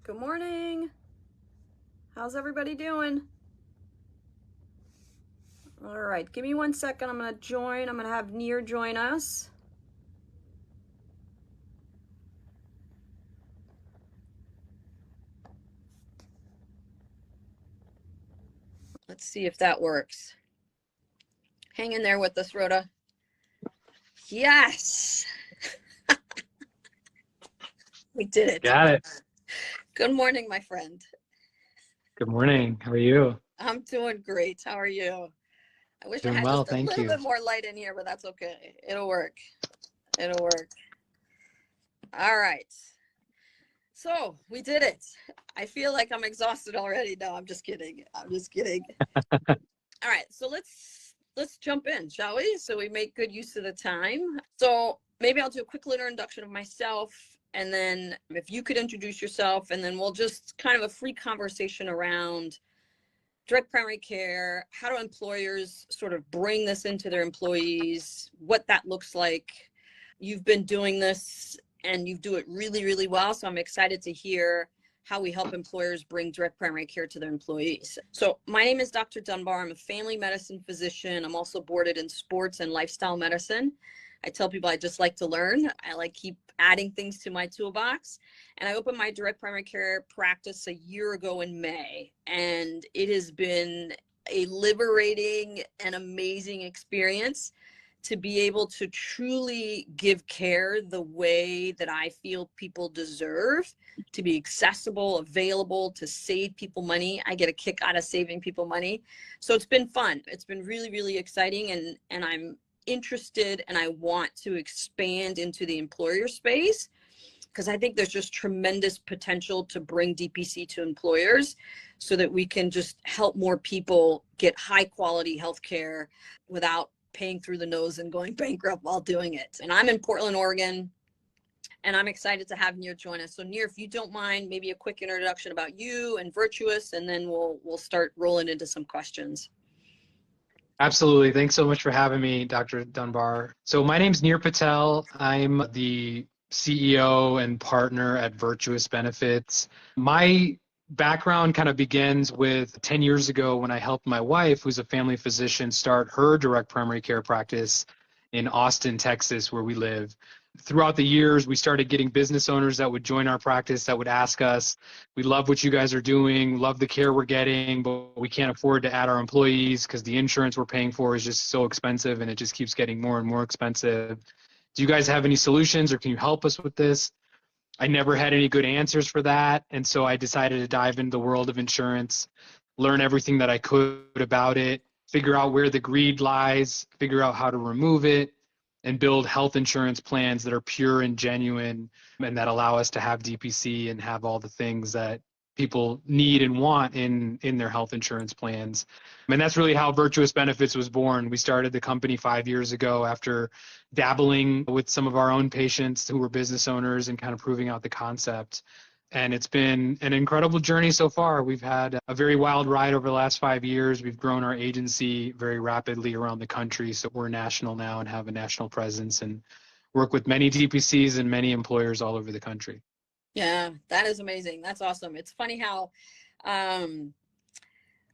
Good morning. How's everybody doing? All right, give me 1 second. I'm going to join. I'm going to have Neer join us. Let's see if that works. Hang in there with us, Rhoda. Yes. We did it. Got it. Good morning, my friend. Good morning. How are you? I'm doing great. How are you? I wish I Doing had well, just a thank little you. bit more light in here, but that's okay. It'll work. It'll work. All right. So we did it. I feel like I'm exhausted already. No, I'm just kidding. I'm just kidding. All right, so let's jump in, shall we? So we make good use of the time. So maybe I'll do a quick little introduction of myself, and then if you could introduce yourself, and then we'll just kind of a free conversation around direct primary care. How do employers sort of bring this into their employees? What that looks like. You've been doing this and you do it really, really well. So I'm excited to hear how we help employers bring direct primary care to their employees. So my name is Dr. Dunbar. I'm a family medicine physician. I'm also boarded in sports and lifestyle medicine. I tell people I just like to learn. I like keep adding things to my toolbox. And I opened my direct primary care practice a year ago in May. And it has been a liberating and amazing experience to be able to truly give care the way that I feel people deserve, to be accessible, available, to save people money. I get a kick out of saving people money. So it's been fun. It's been really, really exciting. And I'm interested and I want to expand into the employer space because I think there's just tremendous potential to bring DPC to employers so that we can just help more people get high quality healthcare without paying through the nose and going bankrupt while doing it. And I'm in Portland, Oregon, and I'm excited to have Neer join us. So Neer, if you don't mind, maybe a quick introduction about you and Virtuous, and then we'll start rolling into some questions. Absolutely. Thanks so much for having me, Dr. Dunbar. So my name's Neer Patel. I'm the CEO and partner at Virtuous Benefits. My background kind of begins with 10 years ago when I helped my wife, who's a family physician, start her direct primary care practice in Austin, Texas, where we live. Throughout the years, we started getting business owners that would join our practice that would ask us, we love what you guys are doing, love the care we're getting, but we can't afford to add our employees because the insurance we're paying for is just so expensive and it just keeps getting more and more expensive. Do you guys have any solutions or can you help us with this? I never had any good answers for that. And so I decided to dive into the world of insurance, learn everything that I could about it, figure out where the greed lies, figure out how to remove it, and build health insurance plans that are pure and genuine and that allow us to have DPC and have all the things that people need and want in their health insurance plans. And that's really how Virtuous Benefits was born. We started the company 5 years ago after dabbling with some of our own patients who were business owners and kind of proving out the concept. And it's been an incredible journey so far. We've had a very wild ride over the last 5 years. We've grown our agency very rapidly around the country. So we're national now and have a national presence and work with many DPCs and many employers all over the country. Yeah, that is amazing. That's awesome. It's funny how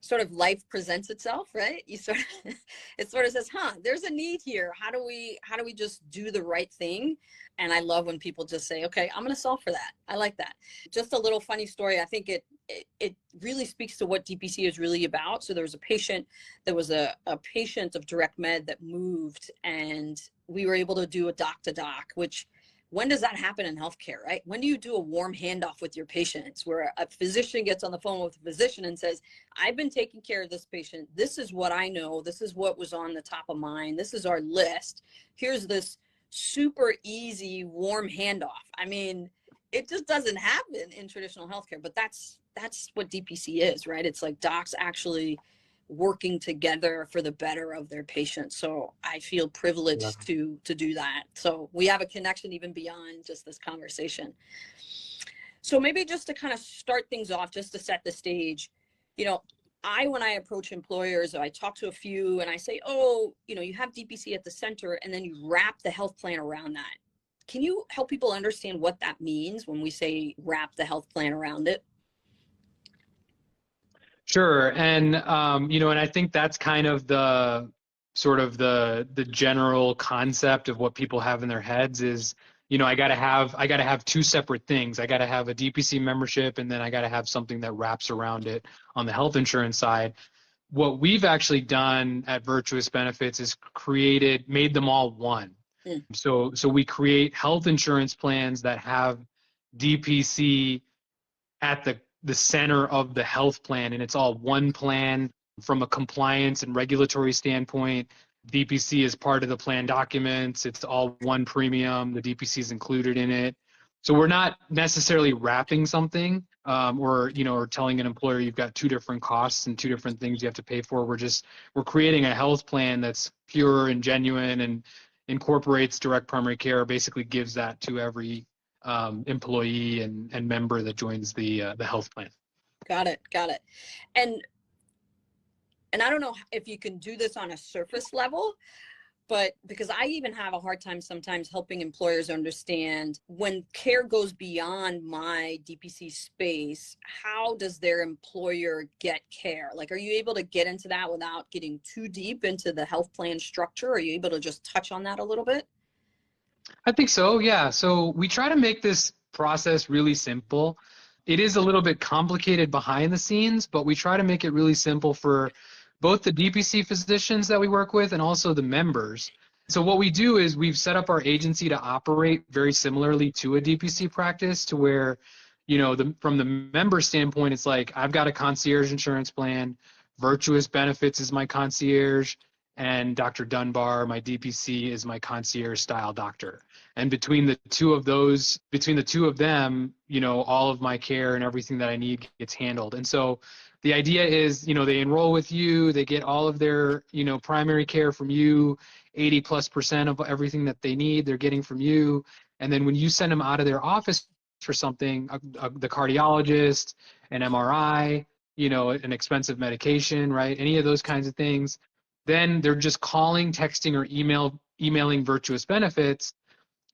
sort of life presents itself, right? You sort of it sort of says, there's a need here. How do we just do the right thing? And I love when people just say, okay, I'm going to solve for that. I like that. Just a little funny story. I think it really speaks to what DPC is really about. So there was a patient of Direct Med that moved, and we were able to do a doc to doc, which when does that happen in healthcare, right? When do you do a warm handoff with your patients where a physician gets on the phone with a physician and says, I've been taking care of this patient. This is what I know. This is what was on the top of mind. This is our list. Here's this super easy warm handoff. I mean, it just doesn't happen in traditional healthcare, but that's what DPC is, right? It's like docs actually working together for the better of their patients. So I feel privileged to do that. So we have a connection even beyond just this conversation. So maybe just to kind of start things off, just to set the stage, when I approach employers, I talk to a few and I say, you have DPC at the center, and then you wrap the health plan around that. Can you help people understand what that means when we say wrap the health plan around it? Sure. And, and I think that's kind of the sort of the general concept of what people have in their heads is, I gotta have two separate things. I gotta have a DPC membership, and then I gotta have something that wraps around it on the health insurance side. What we've actually done at Virtuous Benefits is made them all one. Mm, So we create health insurance plans that have DPC at the center of the health plan, and it's all one plan from a compliance and regulatory standpoint. DPC is part of the plan documents. It's all one premium. The DPC is included in it. So we're not necessarily wrapping something, or telling an employer you've got two different costs and two different things you have to pay for. We're creating a health plan that's pure and genuine and incorporates direct primary care, basically gives that to every employee and member that joins the health plan. got it. Got it. And I don't know if you can do this on a surface level, but because I even have a hard time sometimes helping employers understand when care goes beyond my DPC space, how does their employer get care? Like, are you able to get into that without getting too deep into the health plan structure? Are you able to just touch on that a little bit? I think so, yeah. So we try to make this process really simple. It is a little bit complicated behind the scenes, but we try to make it really simple for both the DPC physicians that we work with and also the members. So what we do is we've set up our agency to operate very similarly to a DPC practice, to where, from the member standpoint, it's like, I've got a concierge insurance plan, Virtuous Benefits is my concierge, and Dr. Dunbar, my DPC, is my concierge style doctor. And between the two of them, all of my care and everything that I need gets handled. And so the idea is, they enroll with you, they get all of their, primary care from you, 80+% of everything that they need, they're getting from you. And then when you send them out of their office for something, the cardiologist, an MRI, an expensive medication, right? Any of those kinds of things, then they're just calling, texting, or emailing Virtuous Benefits.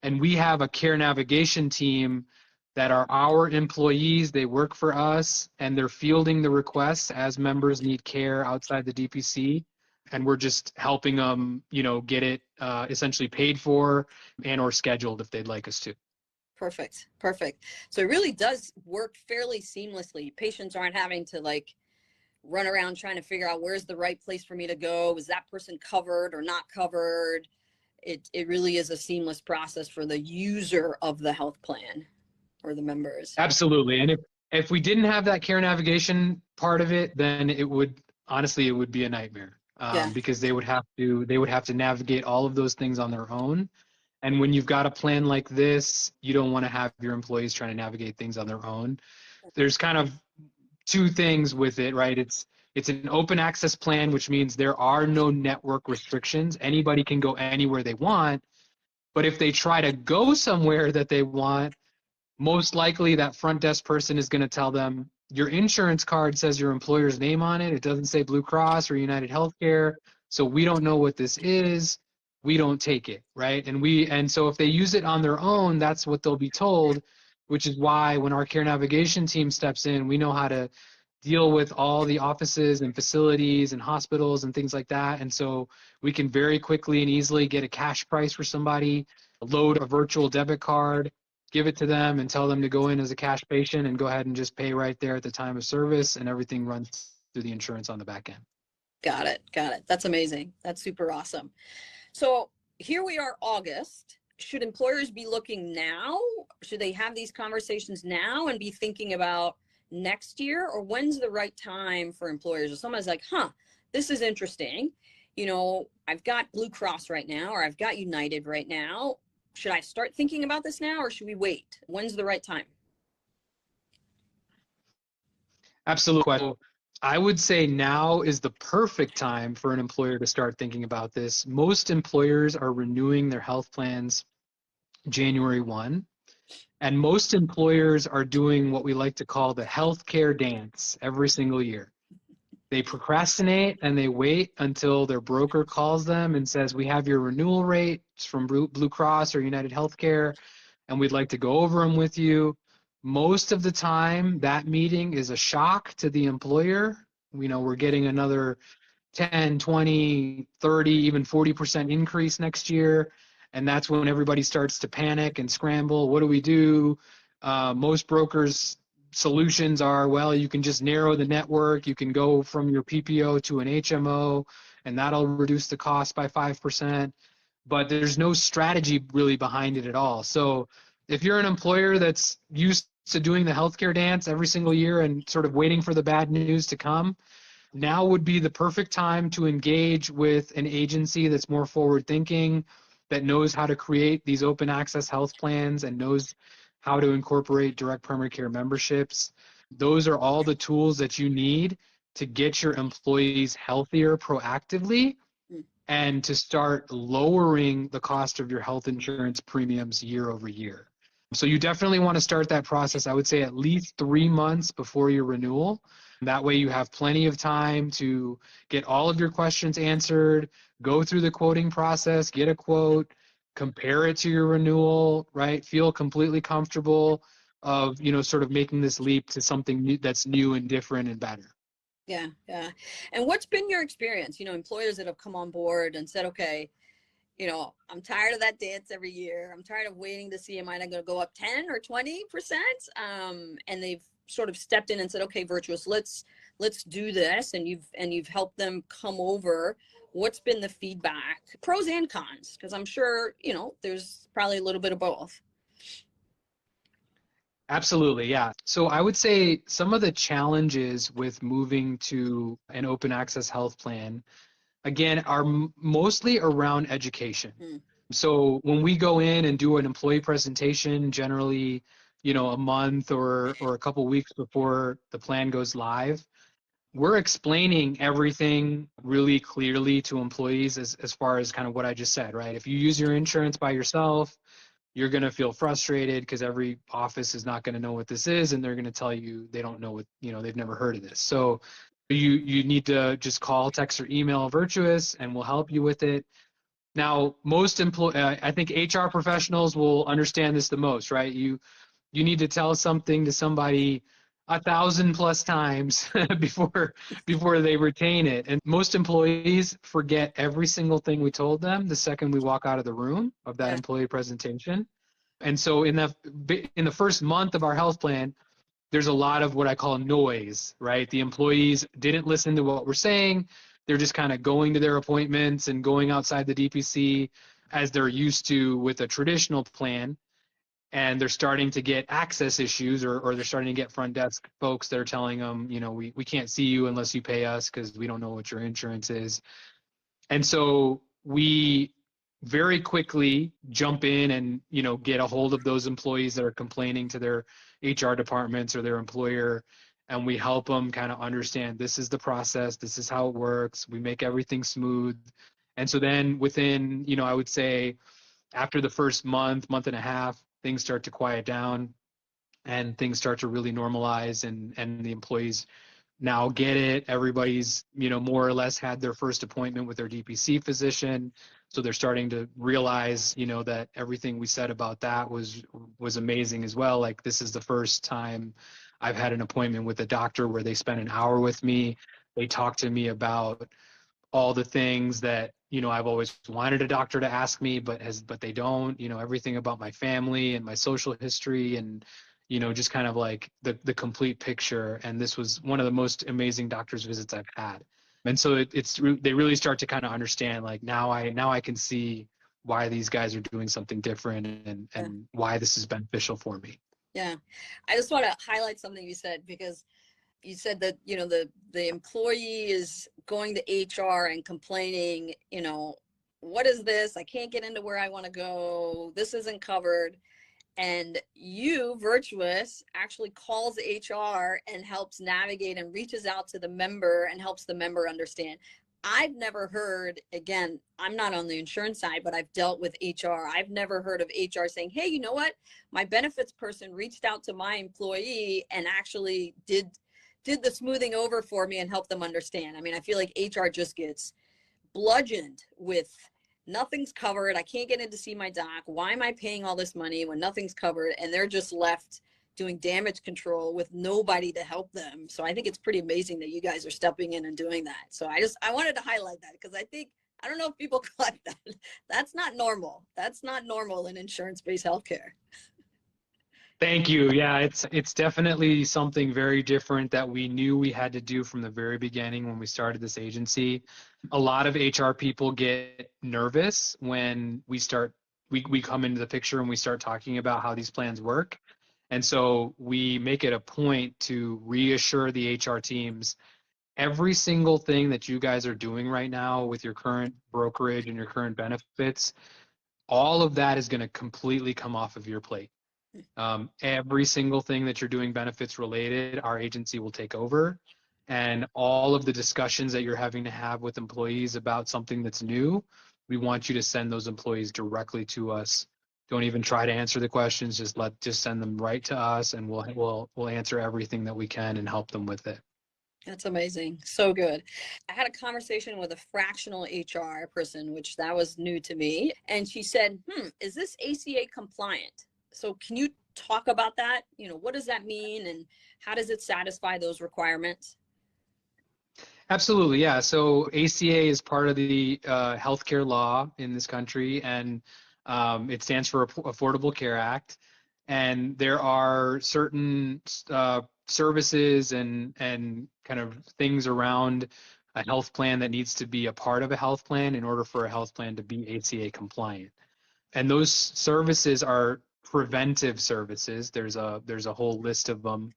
And we have a care navigation team that are our employees. They work for us, and they're fielding the requests as members need care outside the DPC. And we're just helping them, get it essentially paid for and or scheduled if they'd like us to. Perfect. Perfect. So it really does work fairly seamlessly. Patients aren't having to run around trying to figure out where's the right place for me to go. Is that person covered or not covered? It really is a seamless process for the user of the health plan or the members. Absolutely. And if we didn't have that care navigation part of it, then it would be a nightmare, Yeah. because they would have to navigate all of those things on their own. And when you've got a plan like this, you don't want to have your employees trying to navigate things on their own. There's kind of two things with it, right? It's an open access plan, which means there are no network restrictions. Anybody can go anywhere they want. But if they try to go somewhere that they want, most likely that front desk person is going to tell them, your insurance card says your employer's name on it. It doesn't say Blue Cross or United Healthcare. So we don't know what this is. We don't take it, right? And so if they use it on their own, that's what they'll be told, which is why when our care navigation team steps in, we know how to deal with all the offices and facilities and hospitals and things like that. And so we can very quickly and easily get a cash price for somebody, load a virtual debit card, give it to them and tell them to go in as a cash patient and go ahead and just pay right there at the time of service, and everything runs through the insurance on the back end. Got it. Got it. That's amazing. That's super awesome. So here we are, August. Should employers be looking now? Should they have these conversations now and be thinking about next year? Or when's the right time for employers? If someone's like, this is interesting. I've got Blue Cross right now, or I've got United right now. Should I start thinking about this now, or should we wait? When's the right time? Absolutely. I would say now is the perfect time for an employer to start thinking about this. Most employers are renewing their health plans January 1, and most employers are doing what we like to call the healthcare dance every single year. They procrastinate and they wait until their broker calls them and says, we have your renewal rates from Blue Cross or United Healthcare, and we'd like to go over them with you. Most of the time, that meeting is a shock to the employer. We're getting another 10, 20, 30, even 40% increase next year. And that's when everybody starts to panic and scramble. What do we do? Most brokers' solutions are, well, you can just narrow the network. You can go from your PPO to an HMO, and that'll reduce the cost by 5%. But there's no strategy really behind it at all. So if you're an employer that's used to doing the healthcare dance every single year and sort of waiting for the bad news to come, now would be the perfect time to engage with an agency that's more forward thinking, that knows how to create these open access health plans and knows how to incorporate direct primary care memberships. Those are all the tools that you need to get your employees healthier proactively Mm. and to start lowering the cost of your health insurance premiums year over year. So you definitely want to start that process, I would say, at least 3 months before your renewal. That way you have plenty of time to get all of your questions answered, go through the quoting process, get a quote, compare it to your renewal, right? Feel completely comfortable of, sort of making this leap to something new, that's new and different and better. Yeah, yeah. And what's been your experience? Employers that have come on board and said, okay, I'm tired of that dance every year. I'm tired of waiting to see, am I going to go up 10 or 20%? And they've sort of stepped in and said, okay, Virtuous, let's do this. And you've helped them come over. What's been the feedback, pros and cons? Because I'm sure, there's probably a little bit of both. Absolutely, yeah. So I would say some of the challenges with moving to an open access health plan, again, are mostly around education. Mm. So when we go in and do an employee presentation, generally, a month or a couple weeks before the plan goes live, we're explaining everything really clearly to employees as far as kind of what I just said, right? If you use your insurance by yourself, you're going to feel frustrated because every office is not going to know what this is, and they're going to tell you they don't know what, they've never heard of this. So you need to just call, text, or email Virtuous, and we'll help you with it. Now, I think HR professionals will understand this the most, right? You need to tell something to somebody 1,000+ times before they retain it. And most employees forget every single thing we told them the second we walk out of the room of that Yeah. employee presentation. And so in the first month of our health plan, there's a lot of what I call noise, right? The employees didn't listen to what we're saying. They're just kind of going to their appointments and going outside the DPC as they're used to with a traditional plan. And they're starting to get access issues, or they're starting to get front desk folks that are telling them, we can't see you unless you pay us because we don't know what your insurance is. And so we very quickly jump in and, get a hold of those employees that are complaining to their HR departments or their employer. And we help them kind of understand, this is the process, this is how it works. We make everything smooth. And so then within, I would say after the first month and a half, things start to quiet down and things start to really normalize, and the employees now get it. Everybody's, more or less had their first appointment with their DPC physician. So they're starting to realize, that everything we said about that was amazing as well. Like, this is the first time I've had an appointment with a doctor where they spent an hour with me. They talked to me about all the things that, I've always wanted a doctor to ask me, but they don't, everything about my family and my social history, and just kind of like the complete picture. And this was one of the most amazing doctor's visits I've had. And so they really start to kind of understand, like, now I can see why these guys are doing something different, and why this is beneficial for me. Yeah. I just want to highlight something you said, because you said that, the employee is going to HR and complaining, what is this? I can't get into where I want to go. This isn't covered. And you, Virtuous, actually calls HR and helps navigate and reaches out to the member and helps the member understand. I've never heard, again, I'm not on the insurance side, but I've dealt with HR. I've never heard of HR saying, hey, you know what? My benefits person reached out to my employee and actually did did the smoothing over for me and helped them understand. I mean, I feel like HR just gets bludgeoned with nothing's covered. I can't get in to see my doc. Why am I paying all this money when nothing's covered? And they're just left doing damage control with nobody to help them. So I think it's pretty amazing that you guys are stepping in and doing that. So I wanted to highlight that because I don't know if people collect that. That's not normal. That's not normal in insurance-based healthcare. Thank you. Yeah, it's definitely something very different that we knew we had to do from the very beginning when we started this agency. A lot of HR people get nervous when we come into the picture and we start talking about how these plans work. And so we make it a point to reassure the HR teams every single thing that you guys are doing right now with your current brokerage and your current benefits, all of that is going to completely come off of your plate. Every single thing that you're doing benefits related, our agency will take over. And all of the discussions that you're having to have with employees about something that's new, we want you to send those employees directly to us. Don't even try to answer the questions. Just send them right to us, and we'll answer everything that we can and help them with it. That's amazing. So good. I had a conversation with a fractional HR person, which that was new to me. And she said, is this ACA compliant? So can you talk about that? What does that mean and how does it satisfy those requirements? Absolutely, yeah. So ACA is part of the healthcare law in this country, and it stands for Affordable Care Act. And there are certain services and kind of things around a health plan that needs to be a part of a health plan in order for a health plan to be ACA compliant. And those services are preventive services. There's a whole list of them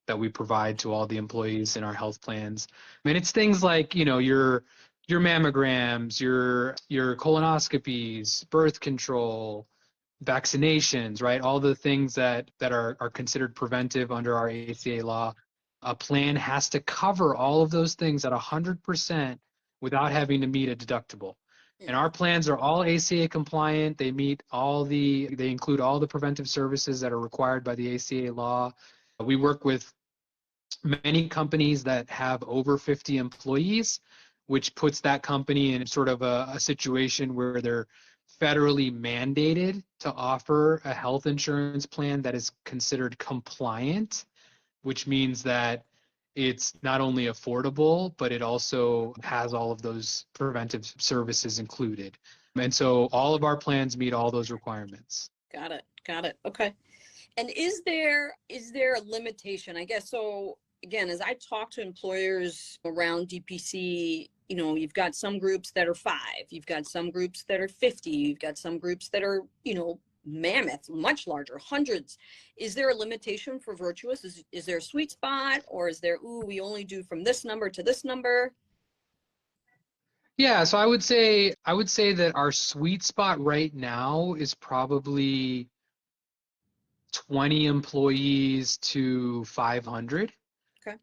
that we provide to all the employees in our health plans. And it's things like, your mammograms, your colonoscopies, birth control, vaccinations, right? All the things that are considered preventive under our ACA law. A plan has to cover all of those things at 100% without having to meet a deductible. And our plans are all ACA compliant. They include all the preventive services that are required by the ACA law. We work with many companies that have over 50 employees, which puts that company in sort of a situation where they're federally mandated to offer a health insurance plan that is considered compliant, which means that it's not only affordable, but it also has all of those preventive services included. And so all of our plans meet all those requirements. Got it. Okay. And is there a limitation? I guess so. Again, as I talk to employers around DPC, you've got some groups that are 5, you've got some groups that are 50, you've got some groups that are, mammoth, much larger, hundreds. Is there a limitation for Virtuous? Is there a sweet spot, or is there, we only do from this number to this number? Yeah, so I would say that our sweet spot right now is probably 20 employees to 500. Okay.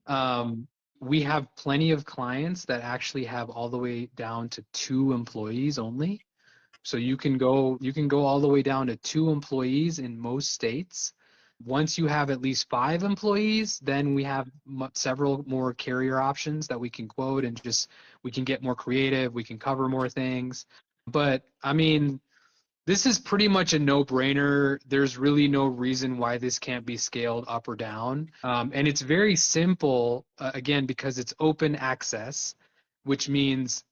We have plenty of clients that actually have all the way down to 2 employees only. So you can go all the way down to 2 employees in most states. Once you have at least 5 employees, then we have several more carrier options that we can quote, and we can get more creative, we can cover more things. But I mean, this is pretty much a no-brainer. There's really no reason why this can't be scaled up or down. And it's very simple, again, because it's open access, which means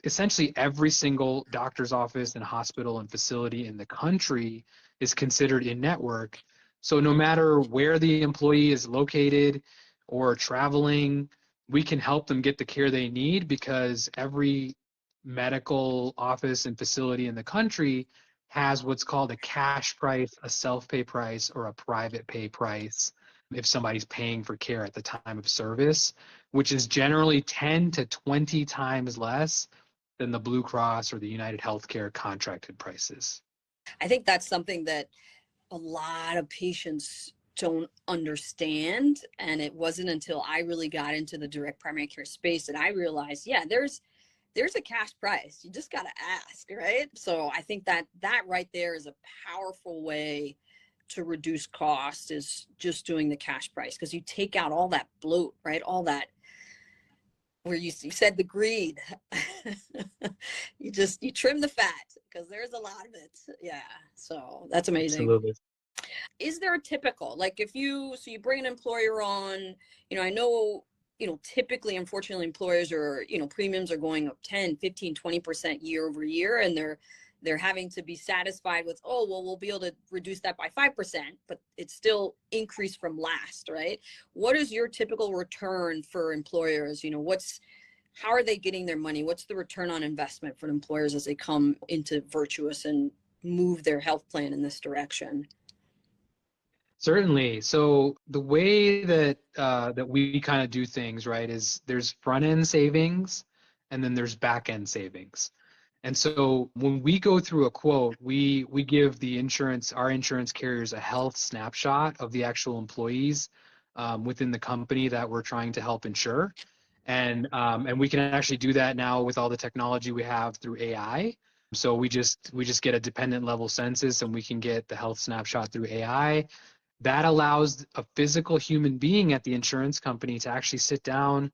essentially every single doctor's office and hospital and facility in the country is considered in network. So no matter where the employee is located or traveling, we can help them get the care they need, because every medical office and facility in the country has what's called a cash price, a self-pay price, or a private pay price if somebody's paying for care at the time of service, which is generally 10 to 20 times less than the Blue Cross or the United Healthcare contracted prices. I think that's something that a lot of patients don't understand. And it wasn't until I really got into the direct primary care space that I realized, there's a cash price. You just got to ask, right? So I think that right there is a powerful way to reduce cost is just doing the cash price, because you take out all that bloat, right? All that, where you said the greed. You trim the fat, because there's a lot of it. Yeah. So that's amazing. Absolutely. Is there a typical, like, if so you bring an employer on, I know, typically, unfortunately, employers are, premiums are going up 10, 15, 20% year over year, and they're having to be satisfied with, oh, well, we'll be able to reduce that by 5%, but it's still increased from last, right? What is your typical return for employers? How are they getting their money? What's the return on investment for employers as they come into Virtuous and move their health plan in this direction? Certainly. So the way that that we kind of do things, right, is there's front end savings and then there's back end savings. And so when we go through a quote, we give our insurance carriers a health snapshot of the actual employees within the company that we're trying to help insure. And we can actually do that now with all the technology we have through AI. So we just get a dependent level census and we can get the health snapshot through AI. That allows a physical human being at the insurance company to actually sit down,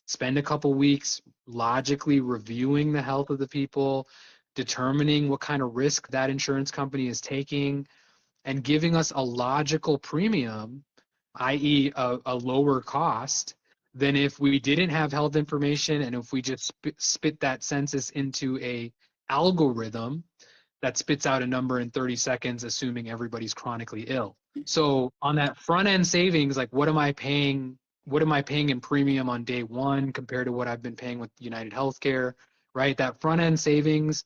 spend a couple weeks logically reviewing the health of the people, determining what kind of risk that insurance company is taking, and giving us a logical premium, i.e., a lower cost than if we didn't have health information and if we just spit that census into a algorithm that spits out a number in 30 seconds, assuming everybody's chronically ill. So on that front end savings, like what am I paying? What am I paying in premium on day one compared to what I've been paying with United Healthcare, right? That front end savings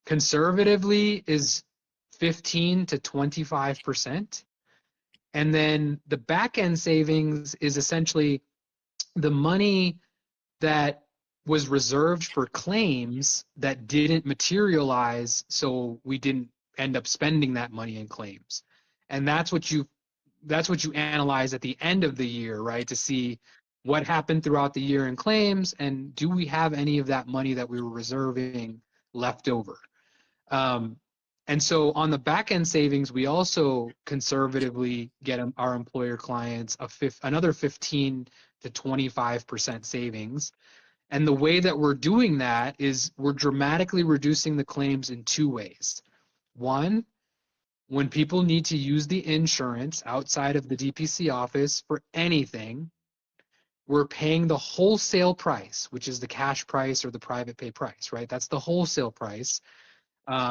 conservatively is 15 to 25%. And then the back end savings is essentially the money that was reserved for claims that didn't materialize, so we didn't end up spending that money in claims. And that's what you analyze at the end of the year, right? To see what happened throughout the year in claims and do we have any of that money that we were reserving left over. And so on the back end savings, we also conservatively get our employer clients another 15 to 25% savings. And the way that we're doing that is we're dramatically reducing the claims in two ways. One, when people need to use the insurance outside of the DPC office for anything, we're paying the wholesale price, which is the cash price or the private pay price, right? That's the wholesale price.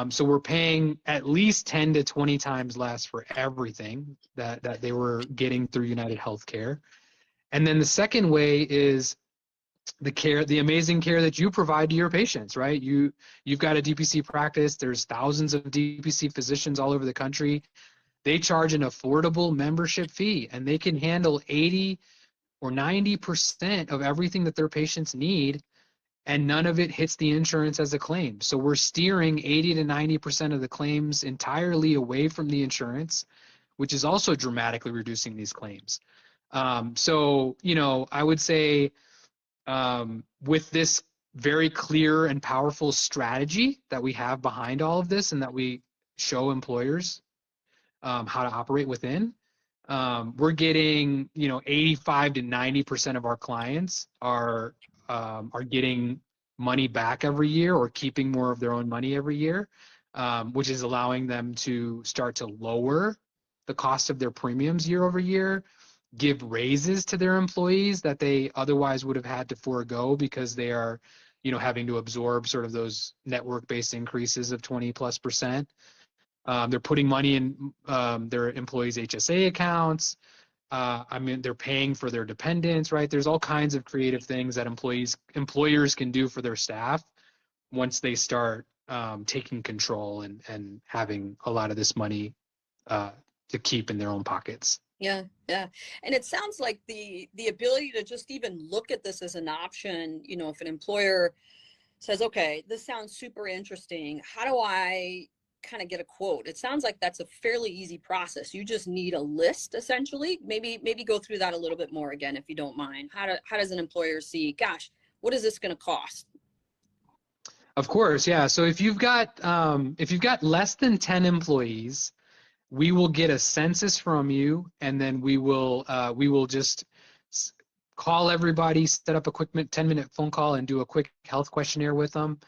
So we're paying at least 10 to 20 times less for everything that they were getting through United Healthcare. And then the second way is the amazing care that you provide to your patients, right? You've got a DPC practice. There's thousands of DPC physicians all over the country. They charge an affordable membership fee, and they can handle 80 or 90% of everything that their patients need, and none of it hits the insurance as a claim. So we're steering 80 to 90% of the claims entirely away from the insurance, which is also dramatically reducing these claims. So, I would say with this very clear and powerful strategy that we have behind all of this and that we show employers how to operate within, we're getting 85 to 90% of our clients are getting money back every year or keeping more of their own money every year, which is allowing them to start to lower the cost of their premiums year over year, give raises to their employees that they otherwise would have had to forego because they are, having to absorb sort of those network-based increases of 20+%. They're putting money in their employees' HSA accounts. They're paying for their dependents, right? There's all kinds of creative things that employers can do for their staff once they start taking control and having a lot of this money to keep in their own pockets. Yeah, yeah. And it sounds like the ability to just even look at this as an option, if an employer says, okay, this sounds super interesting, how do I kind of get a quote? It sounds like that's a fairly easy process. You just need a list, essentially. Maybe go through that a little bit more again, if you don't mind. How does an employer see, gosh, what is this going to cost? Of course, yeah. So if you've got less than 10 employees, we will get a census from you, and then we will just call everybody, set up a quick 10-minute phone call, and do a quick health questionnaire with them,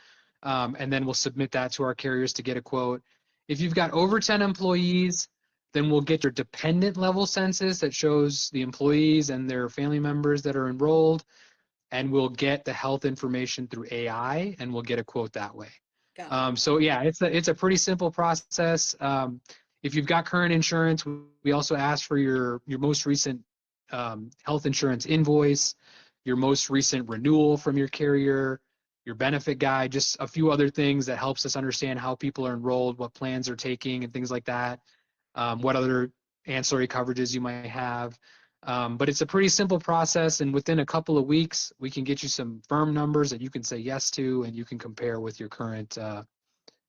and then we'll submit that to our carriers to get a quote. If you've got over 10 employees, then we'll get your dependent level census that shows the employees and their family members that are enrolled, and we'll get the health information through AI, and we'll get a quote that way. Got it. So yeah, it's a pretty simple process. If you've got current insurance, we also ask for your most recent health insurance invoice, your most recent renewal from your carrier, your benefit guide, just a few other things that helps us understand how people are enrolled, what plans are taking, and things like that. What other ancillary coverages you might have. But it's a pretty simple process, and within a couple of weeks, we can get you some firm numbers that you can say yes to, and you can compare with your current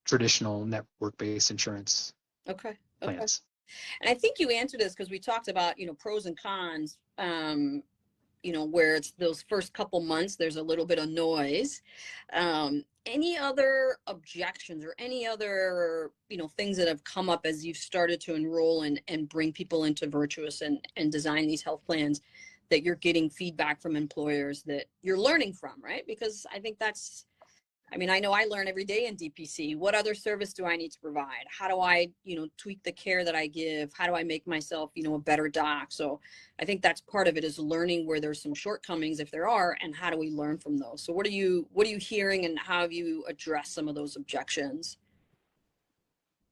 traditional network-based insurance Okay. Okay. plans. And I think you answered this because we talked about, pros and cons, where it's those first couple months, there's a little bit of noise. Any other objections or any other, things that have come up as you've started to enroll and bring people into Virtuous and design these health plans that you're getting feedback from employers that you're learning from, right? Because I think I know I learn every day in DPC. What other service do I need to provide? How do I, tweak the care that I give? How do I make myself, a better doc? So I think that's part of it, is learning where there's some shortcomings, if there are, and how do we learn from those? So what are you hearing, and how have you addressed some of those objections?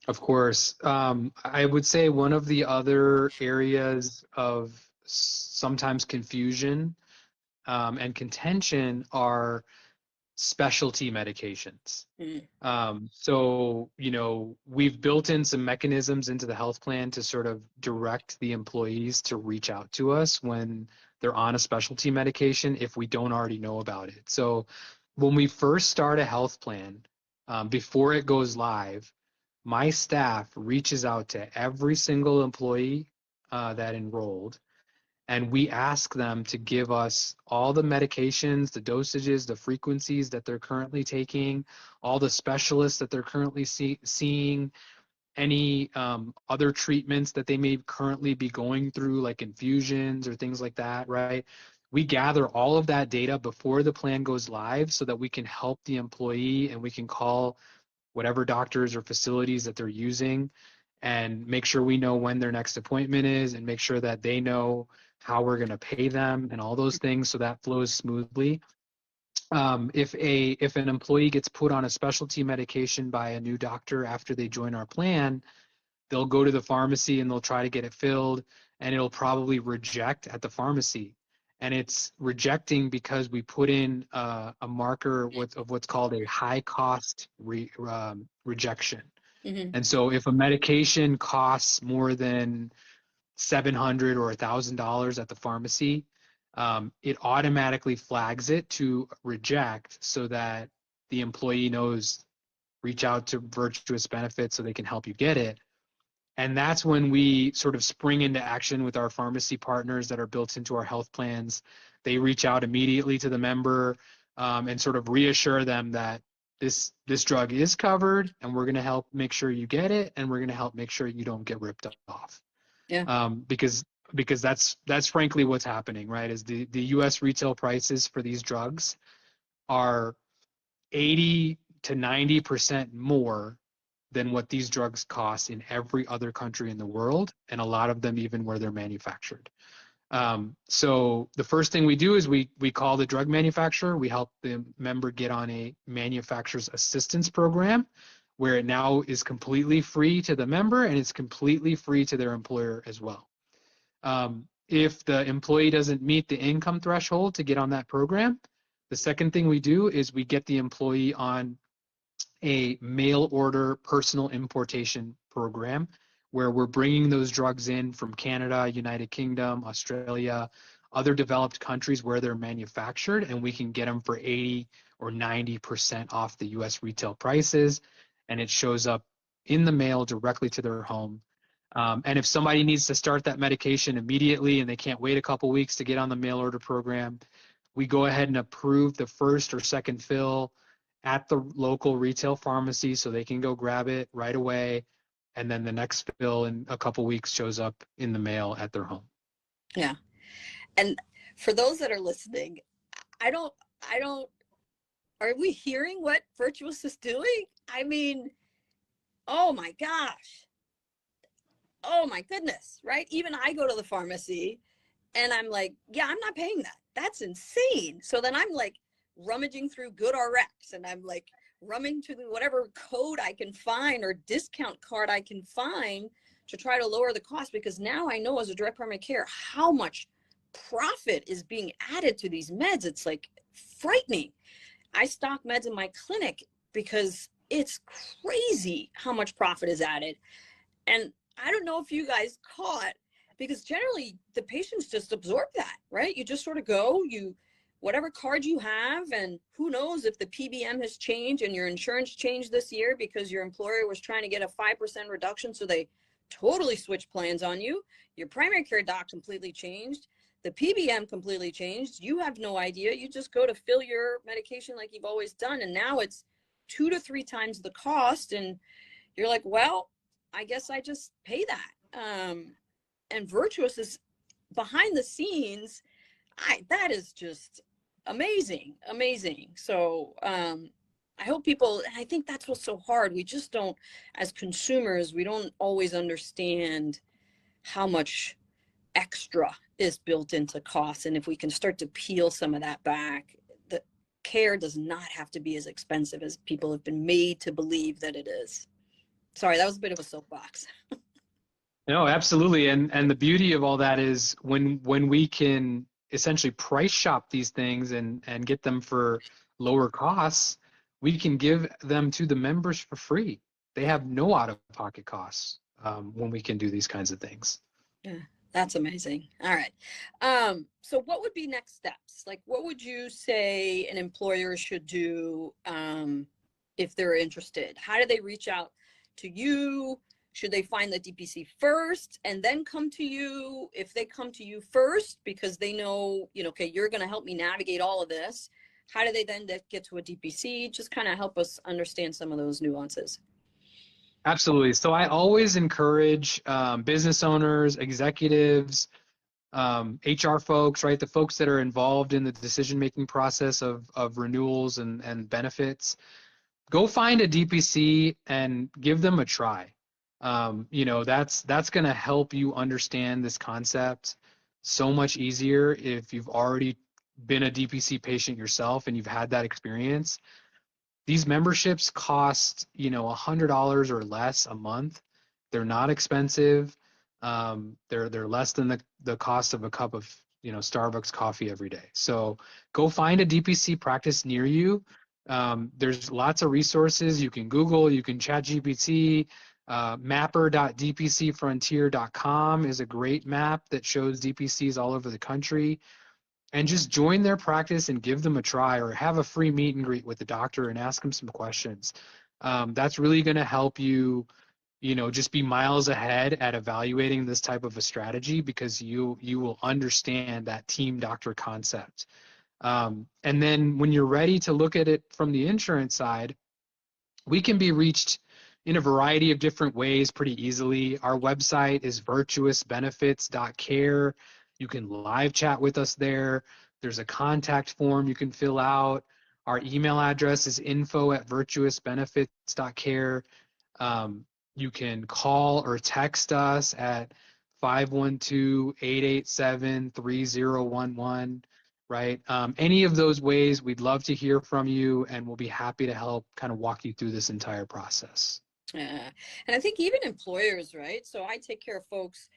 Of course. I would say one of the other areas of sometimes confusion and contention are specialty medications. Mm. So, we've built in some mechanisms into the health plan to sort of direct the employees to reach out to us when they're on a specialty medication if we don't already know about it. So when we first start a health plan, before it goes live, my staff reaches out to every single employee that enrolled, and we ask them to give us all the medications, the dosages, the frequencies that they're currently taking, all the specialists that they're currently seeing, any other treatments that they may currently be going through, like infusions or things like that, right? We gather all of that data before the plan goes live so that we can help the employee, and we can call whatever doctors or facilities that they're using and make sure we know when their next appointment is, and make sure that they know how we're going to pay them and all those things, so that flows smoothly. If an employee gets put on a specialty medication by a new doctor after they join our plan, they'll go to the pharmacy and they'll try to get it filled, and it'll probably reject at the pharmacy. And it's rejecting because we put in a marker of what's called a high cost rejection. Mm-hmm. And so if a medication costs more than $700 or $1,000 at the pharmacy, it automatically flags it to reject, so that the employee knows, reach out to Virtuous Benefits so they can help you get it. And that's when we sort of spring into action with our pharmacy partners that are built into our health plans. They reach out immediately to the member and sort of reassure them that this drug is covered, and we're going to help make sure you get it, and we're going to help make sure you don't get ripped off. Yeah. Because that's frankly what's happening, right? Is the U.S. retail prices for these drugs are 80 to 90% more than what these drugs cost in every other country in the world, and a lot of them even where they're manufactured. So the first thing we do is we call the drug manufacturer. We help the member get on a manufacturer's assistance program, where it now is completely free to the member, and it's completely free to their employer as well. If the employee doesn't meet the income threshold to get on that program, the second thing we do is we get the employee on a mail order personal importation program, where we're bringing those drugs in from Canada, United Kingdom, Australia, other developed countries where they're manufactured, and we can get them for 80 or 90% off the US retail prices, and it shows up in the mail directly to their home. And if somebody needs to start that medication immediately and they can't wait a couple weeks to get on the mail order program, we go ahead and approve the first or second fill at the local retail pharmacy so they can go grab it right away. and then the next bill in a couple weeks shows up in the mail at their home. Yeah. And for those that are listening, I don't, are we hearing what Virtuous is doing? I mean, oh my gosh. Oh my goodness, right? Even I go to the pharmacy and I'm like, yeah, I'm not paying that. That's insane. So then I'm like rummaging through GoodRx and I'm like rummaging through whatever code I can find or discount card I can find to try to lower the cost, because now I know as a direct primary care how much profit is being added to these meds. It's like frightening. I stock meds in my clinic because it's crazy how much profit is added. And I don't know if you guys caught, because generally the patients just absorb that, right? You just sort of go, whatever card you have, and who knows if the PBM has changed and your insurance changed this year because your employer was trying to get a 5% reduction. So they totally switched plans on you. Your primary care doc completely changed. The PBM completely changed. You have no idea. You just go to fill your medication like you've always done. And now it's 2 to 3 times the cost. And you're like, well, I guess I just pay that. And Virtuous is behind the scenes. That is just amazing. So I hope people, and I think that's what's so hard. We just don't, as consumers, we don't always understand how much extra is built into costs. And if we can start to peel some of that back, the care does not have to be as expensive as people have been made to believe that it is. Sorry, that was a bit of a soapbox. No, absolutely. And the beauty of all that is when we can essentially price shop these things and get them for lower costs, we can give them to the members for free. They have no out-of-pocket costs when we can do these kinds of things. Yeah, that's amazing. All right. So what would be next steps? Like, what would you say an employer should do if they're interested? How do they reach out to you? Should they find the DPC first and then come to you? If they come to you first because they know, okay, you're going to help me navigate all of this, how do they then get to a DPC? Just kind of help us understand some of those nuances. Absolutely. So I always encourage business owners, executives, HR folks, right? The folks that are involved in the decision-making process of renewals and benefits. Go find a DPC and give them a try. That's going to help you understand this concept so much easier if you've already been a DPC patient yourself and you've had that experience. These memberships cost, $100 or less a month. They're not expensive. They're less than the cost of a cup of, Starbucks coffee every day. So go find a DPC practice near you. There's lots of resources. You can Google, you can chat GPT. Mapper.dpcfrontier.com is a great map that shows DPCs all over the country. And just join their practice and give them a try, or have a free meet and greet with the doctor and ask them some questions. That's really going to help you, just be miles ahead at evaluating this type of a strategy, because you will understand that team doctor concept. And then when you're ready to look at it from the insurance side, we can be reached in a variety of different ways pretty easily. Our website is virtuousbenefits.care. You can live chat with us there. There's a contact form you can fill out. Our email address is info@virtuousbenefits.care. You can call or text us at 512-887-3011, right? Any of those ways, we'd love to hear from you, and we'll be happy to help kind of walk you through this entire process. Yeah. And I think even employers, right? So I take care of folks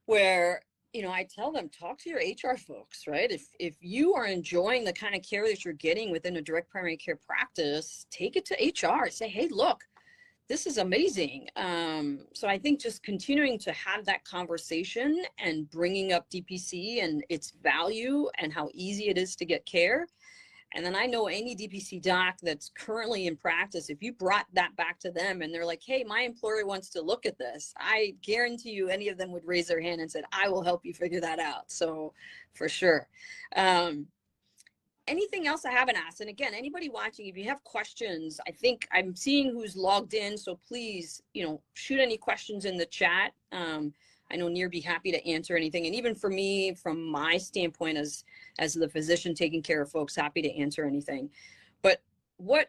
where, I tell them, talk to your HR folks, right? If you are enjoying the kind of care that you're getting within a direct primary care practice, take it to HR. Say, hey, look, this is amazing. So I think just continuing to have that conversation and bringing up DPC and its value and how easy it is to get care. And then I know any DPC doc that's currently in practice, if you brought that back to them and they're like, hey, my employer wants to look at this, I guarantee you any of them would raise their hand and said, I will help you figure that out. So for sure. And anything else I haven't asked? And again, anybody watching, if you have questions, I think I'm seeing who's logged in. So please, shoot any questions in the chat. I know Neer be happy to answer anything. And even for me, from my standpoint as the physician taking care of folks, happy to answer anything. But what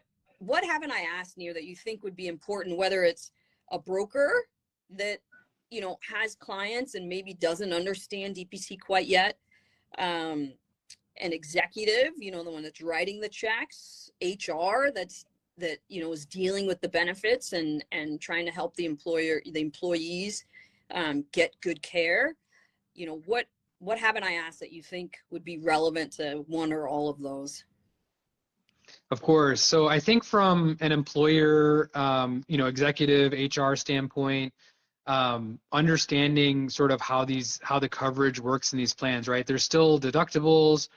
haven't I asked, Neer, that you think would be important, whether it's a broker that, has clients and maybe doesn't understand DPC quite yet, an executive, the one that's writing the checks, HR that is dealing with the benefits and trying to help the employees get good care. What haven't I asked that you think would be relevant to one or all of those? Of course. So I think from an employer, executive HR standpoint, understanding sort of how the coverage works in these plans, right? There's still deductibles,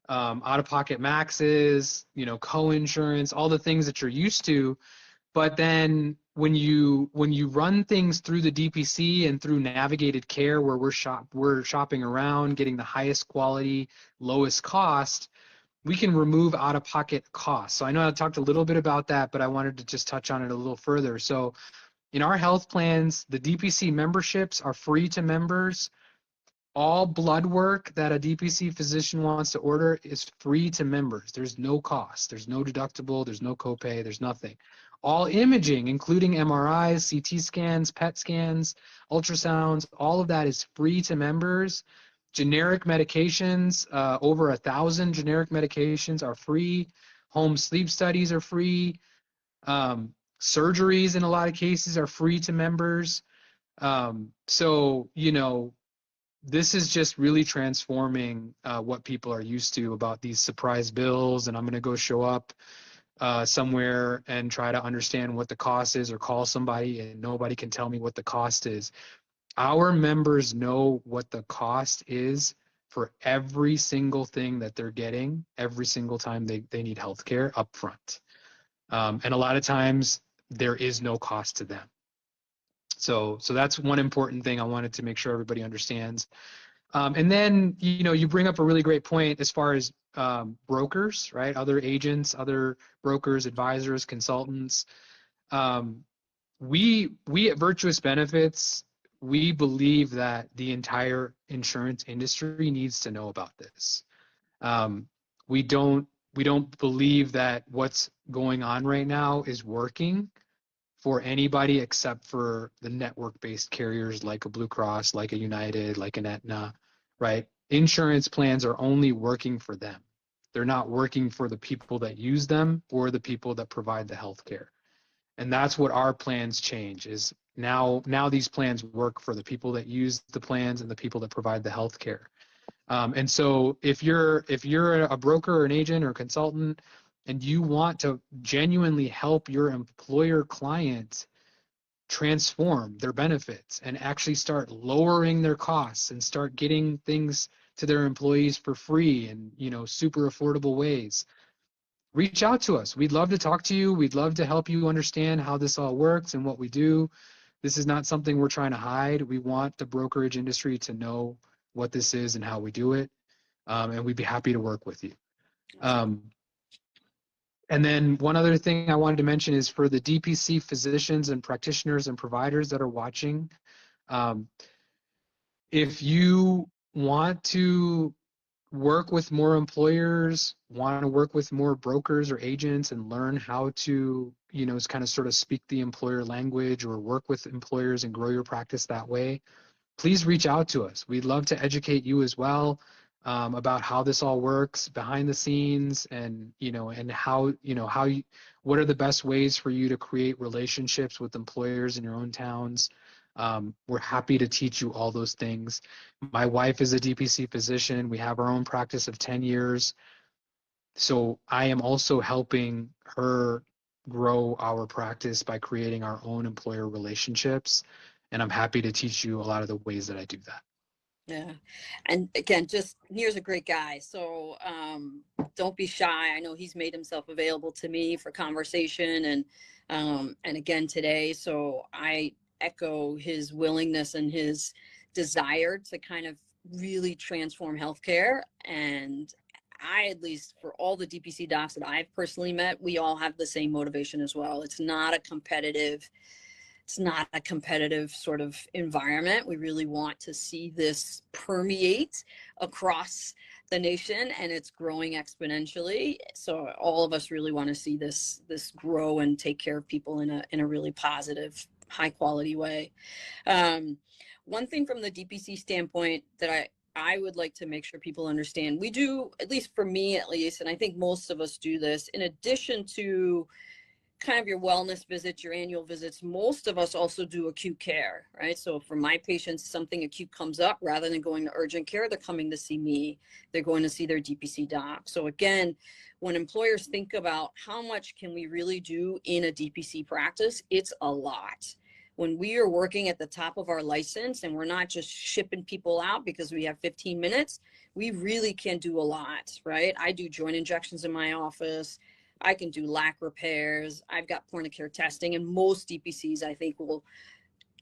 out-of-pocket maxes, co-insurance, all the things that you're used to. But then when you run things through the DPC and through navigated care, where we're shopping around, getting the highest quality, lowest cost, we can remove out-of-pocket costs. So I know I talked a little bit about that, but I wanted to just touch on it a little further. So in our health plans, the DPC memberships are free to members. All blood work that a DPC physician wants to order is free to members. There's no cost. There's no deductible. There's no copay. There's nothing. All imaging, including MRIs, CT scans, PET scans, ultrasounds, all of that is free to members. Generic medications, over 1,000 generic medications are free. Home sleep studies are free. Surgeries in a lot of cases are free to members. So, this is just really transforming what people are used to about these surprise bills. And I'm going to go show up somewhere and try to understand what the cost is, or call somebody and nobody can tell me what the cost is. Our members know what the cost is for every single thing that they're getting every single time they need healthcare up front. And a lot of times there is no cost to them. So that's one important thing I wanted to make sure everybody understands. And then, you bring up a really great point as far as brokers, right? Other agents, other brokers, advisors, consultants. We at Virtuous Benefits, we believe that the entire insurance industry needs to know about this. We don't believe that what's going on right now is working for anybody except for the network-based carriers like a Blue Cross, like a United, like an Aetna, right? Insurance plans are only working for them. They're not working for the people that use them or the people that provide the healthcare. And that's what our plans change, is now these plans work for the people that use the plans and the people that provide the healthcare. And so if you're a broker or an agent or a consultant and you want to genuinely help your employer client transform their benefits and actually start lowering their costs and start getting things to their employees for free and super affordable ways, reach out to us. We'd love to talk to you. We'd love to help you understand how this all works and what we do. This is not something we're trying to hide. We want the brokerage industry to know what this is and how we do it. And we'd be happy to work with you. And then one other thing I wanted to mention is for the DPC physicians and practitioners and providers that are watching, if you want to work with more employers, want to work with more brokers or agents and learn how to, kind of sort of speak the employer language or work with employers and grow your practice that way, please reach out to us. We'd love to educate you as well about how this all works behind the scenes, and what are the best ways for you to create relationships with employers in your own towns. We're happy to teach you all those things. My wife is a DPC physician. We have our own practice of 10 years. So I am also helping her grow our practice by creating our own employer relationships. And I'm happy to teach you a lot of the ways that I do that. Yeah. And again, just Neer's a great guy. So don't be shy. I know he's made himself available to me for conversation and again today. So I echo his willingness and his desire to kind of really transform healthcare and at least for all the DPC docs that I've personally met, we all have the same motivation as well. It's not a competitive sort of environment. We really want to see this permeate across the nation, and it's growing exponentially. So all of us really want to see this grow and take care of people in a really positive, high quality way. One thing from the DPC standpoint that I would like to make sure people understand, we do, at least for me at least, and I think most of us do this, in addition to kind of your wellness visits, your annual visits, most of us also do acute care, right? So for my patients, something acute comes up, rather than going to urgent care, they're coming to see me. They're going to see their DPC doc. So again, when employers think about how much can we really do in a DPC practice, it's a lot. When we are working at the top of our license and we're not just shipping people out because we have 15 minutes, we really can do a lot, right? I do joint injections in my office. I can do lac repairs. I've got point of care testing, and most DPCs I think will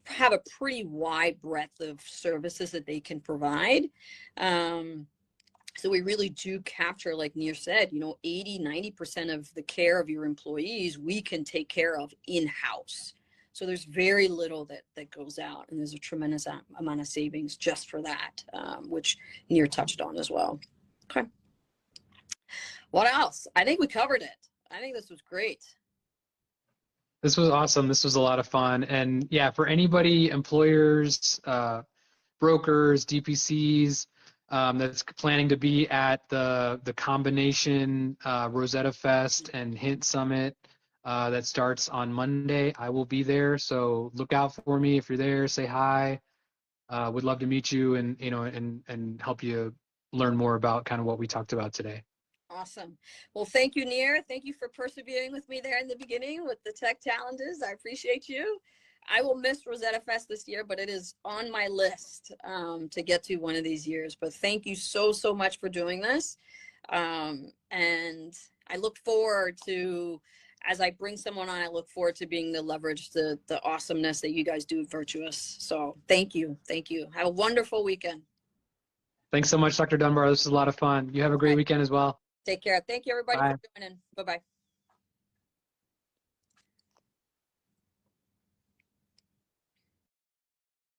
have a pretty wide breadth of services that they can provide. So we really do capture, like Neer said, 80-90% of the care of your employees we can take care of in-house. So there's very little that goes out, and there's a tremendous amount of savings just for that, which Neer touched on as well. Okay. What else? I think we covered it. I think this was great. This was awesome. This was a lot of fun. And yeah, for anybody, employers, brokers, DPCs, that's planning to be at the combination Rosetta Fest and Hint Summit that starts on Monday, I will be there. So look out for me if you're there. Say hi. Would love to meet you and help you learn more about kind of what we talked about today. Awesome. Well, thank you, Neer. Thank you for persevering with me there in the beginning with the tech challenges. I appreciate you. I will miss Rosetta Fest this year, but it is on my list to get to one of these years. But thank you so much for doing this. And I look forward to, as I bring someone on, I look forward to being the leverage, the awesomeness that you guys do at Virtuous. So thank you. Thank you. Have a wonderful weekend. Thanks so much, Dr. Dunbar. This is a lot of fun. You have a great weekend as well. Take care. Thank you, everybody, Bye. for joining. Bye-bye.